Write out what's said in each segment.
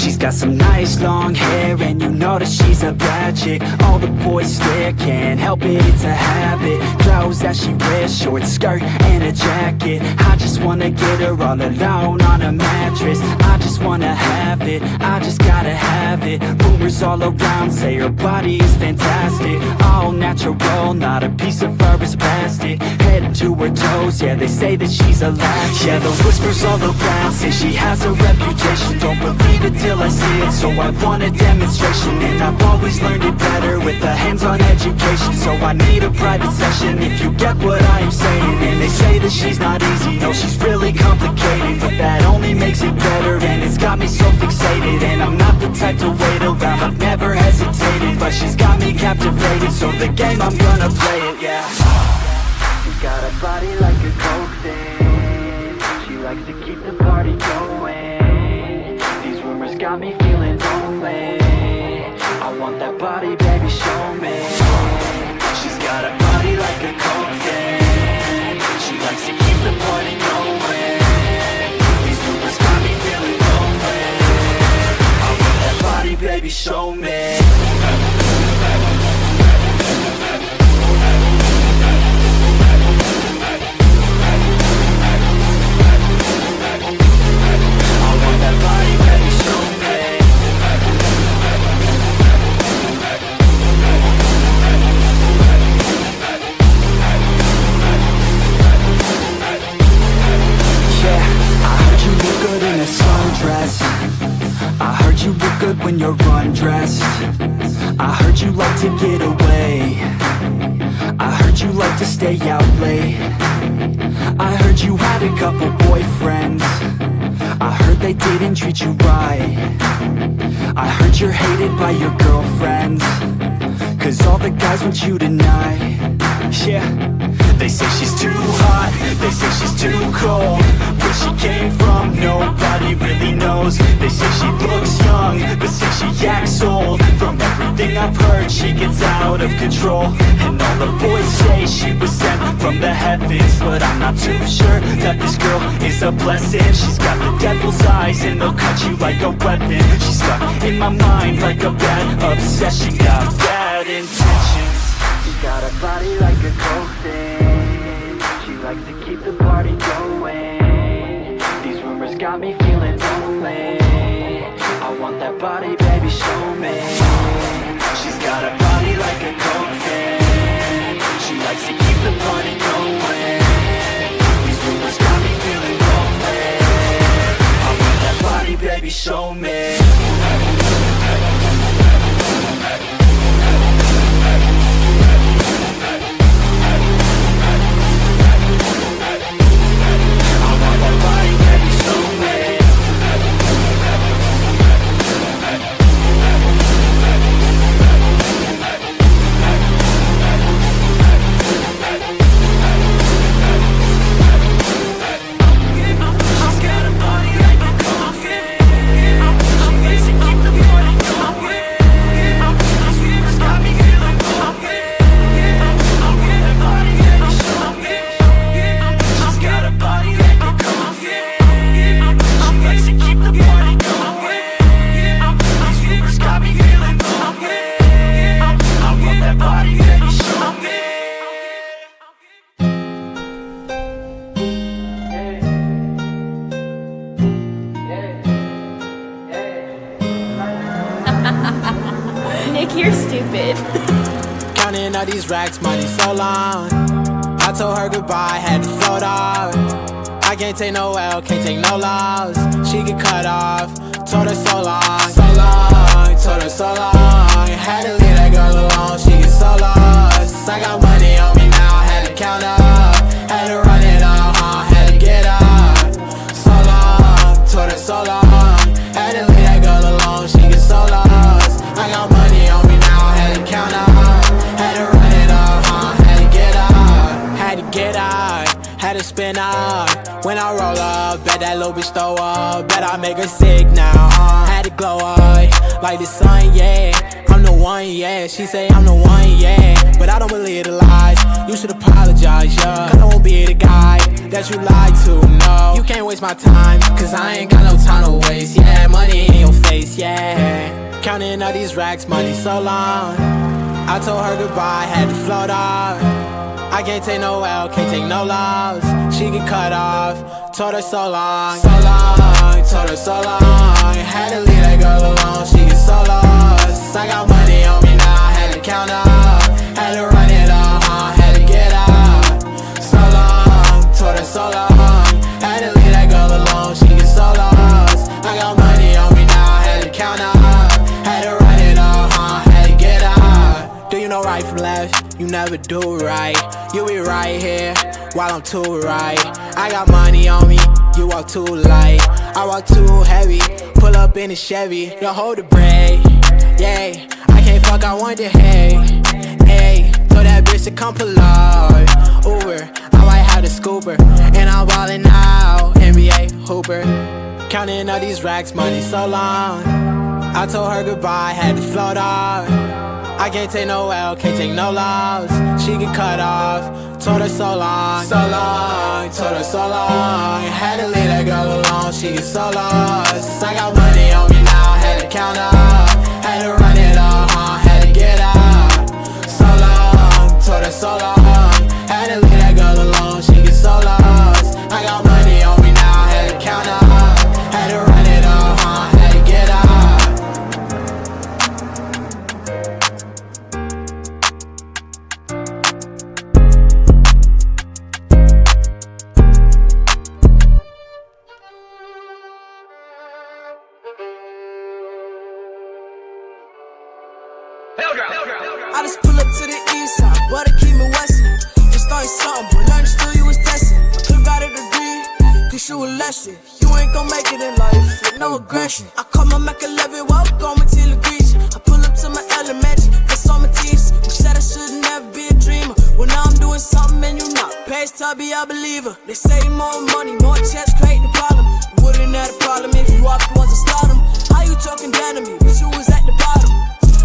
She's got some nice long hair, and you know that she's a bad chick. All the boys stare, can't help it, it's a habit. Clothes that she wears, short skirt and a jacket. I just wanna get her all alone on a mattress. I just wanna have it, I just gotta have it. Rumors all around say her body is fantastic. All natural, not a piece of fur is plastic. Head to her toes, yeah, they say that she's a latch. Yeah, the whispers all around say she has a reputation. Don't believe it till I see it, so I want a demonstration. And I've always learned it better with a hands-on education. So I need a private session if you get what I am saying. And they say that she's not easy, no, she's really complicated. But that only makes it better, and it's got me so fixated. And I'm not the type to wait around, I've never hesitated. But she's got me captivated, so the game, I'm gonna play it, yeah. She's got a body like a coke thing. She likes to keep the party going. These rumors got me feeling lonely. I want that body, baby, show me. She's got a body like a coke thing. She likes to keep the party going. These rumors got me feeling lonely. I want that body, baby, show me. I heard you look good when you're undressed. I heard you like to get away. I heard you like to stay out late. I heard you had a couple boyfriends. I heard they didn't treat you right. I heard you're hated by your girlfriends, 'cause all the guys want you tonight. Yeah, they say she's too hot, they say she's too cold. Where she came from, nobody really knows. They say she looks young, but say she acts old. From everything I've heard, she gets out of control. And all the boys say she was sent from the heavens, but I'm not too sure that this girl is a blessing. She's got the devil's eyes, and they'll cut you like a weapon. She's stuck in my mind like a bad obsession. Got bad intentions. She's got a body like a coke thing. She likes to keep the party going. These rumors got me feeling lonely. I want that body, baby, show me. She's got a body like a coke thing. She likes to keep the party going. These rumors got me feeling lonely. I want that body, baby, show me. Nick, you're stupid. Counting all these racks, money so long. I told her goodbye, had to float off. I can't take no L, can't take no loss. She get cut off, told her so long, told her so long. Had to leave that girl alone, she get so lost. I got money on me now, had to count up. Had to run it up, had to get up. So long, told her so long. Had to leave that girl alone, she get so lost. I got money on me now, had to count up. Had to run it up, had to get up. Had to get up, had to spin up. When I roll up, bet that little bitch throw up. Bet I make her sick now, had to glow up like the sun, yeah. I'm the one, yeah. She say I'm the one, yeah. But I don't believe the lies. You should apologize, yeah. 'Cause I won't be the guy that you lied to, no. You can't waste my time, 'cause I ain't got no time to waste, yeah. Money in your face, yeah. Counting all these racks, money so long. I told her goodbye, had to float off. I can't take no L, can't take no loss. She get cut off, told her so long, told her so long. Had to leave that girl alone, she get so lost. I got money on me now, had to count up. Had to run it up, had to get out. So long, told her so long. Had to leave that girl alone, she get so lost. I got money on me now, had to count up. Had to run it up, had to get out. Do you know right from left? You never do right. You be right here while I'm too right. I got money on me, you walk too light. I walk too heavy, pull up in a Chevy. Don't hold the brake, yeah. I can't fuck, I want the hay, hey. Told that bitch to come pull up, Uber. I might have the scooper, and I'm ballin' out, NBA Hooper. Counting all these racks, money so long. I told her goodbye, had to float off. I can't take no L, can't take no loss. She get cut off, told her so long, told her so long. Had to leave that girl alone, she get so lost. I got money on me now, had to count up. Had to run it up, had to get out. So long, told her so long. Had to leave that girl alone, she get so lost. I got money on me now, had to count up. Had to run it up, had to get out. I just pull up to the east side, but I keep me westin'. Just starting something, but learn to still you was testing. I could've got a degree, cause you a lesson. You ain't gon' make it in life with no aggression. I call my Mac 11, walk on my till it grease. I pull up to my elementary, cause all my teachers who said I should never be a dreamer. Well, now I'm doing something and you not. Past tubby, I believer. They say more money, more checks create the problem. You wouldn't have a problem if you off the ones that start them. How you talking down to me, but you was at the bottom.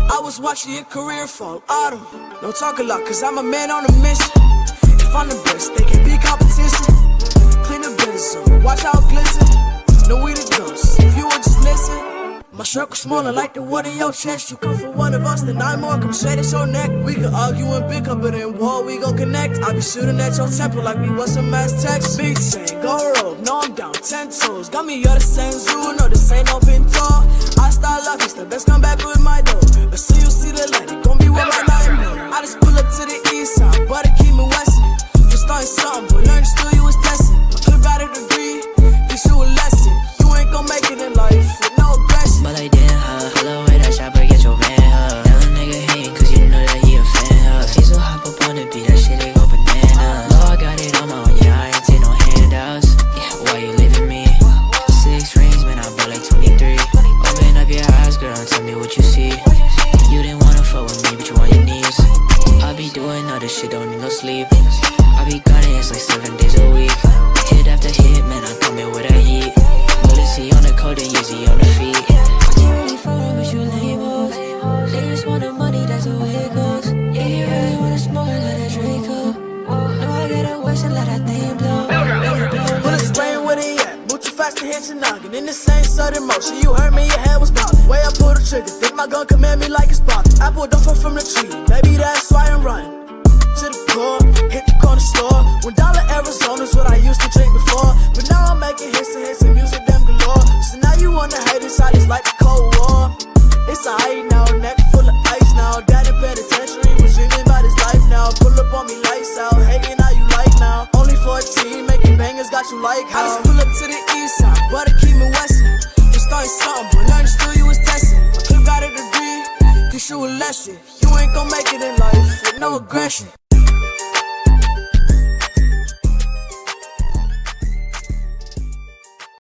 I was watching your career fall autumn. Don't talk a lot, cause I'm a man on a mission. If I'm the best, they can be competition. Clean the business up, watch how it glisten. No we the ghosts, if you would just listen. My circle smaller like the one in your chest. You come for one of us, then I'm more, come straight at your neck. We can argue and bicker, but in war we gon' connect. I be shooting at your temple like we was some mass text. Big chain, go rope, no I'm down 10 toes. Got me, you're the same zoo, no this ain't no pinto. I start lucky, the best come back with my dough. But see you see the light, it gon' be with my nightmare. I just pull up to the east side, but I keep me westin'. Just starting something, but learn to still you was testing. I could've got a degree, cause you a lesson. You ain't gon' make it in life with no aggression. But like damn, hello with that shopper, get your man, Now a nigga hate, cause you know that he a fan, He's so hop up on the beat, that shit, they go banana. No, I got it on my own, yeah, I ain't take no handouts. Yeah, why you leaving me? 6 rings, man, I bought like 23. Open up your eyes, girl, and tell me what you see. You didn't wanna fuck with me, but you on your knees. I be doing all this shit, don't need no sleep. I be gunning, it's like 7 days a week. Hit after hit, man, I'm coming with that heat. Bulletsy on the coat and Yeezy on the feet. I can't really fuck with you labels. They just want the money, that's the way it goes. If you really wanna smoke, I got a Draco. No, I got a West and let that thing blow. Put a sprain where they at, move too fast to hit your noggin. In the same sudden motion, you heard me, your head was bobbing. Way I pull the trigger, think my gun command me like it's poppin'. I pulled off from the tree, maybe that's why I'm running. To the core, hit the corner store. $1 Arizona's what I used to drink before. But now I'm making hits and music them galore. So now you wanna hate inside, it's like the Cold War. It's a height now, neck full of ice now. Dad in penitentiary was dreaming about his life now. Pull up on me, lights out, hating how you like now. Only 14, making bangers got you like how. I just pull up to the east side, but I keep me westin'. Just starting something, but learn to still you was testing. I could've got a degree, cause you a lesson. You ain't gon' make it in life with no aggression.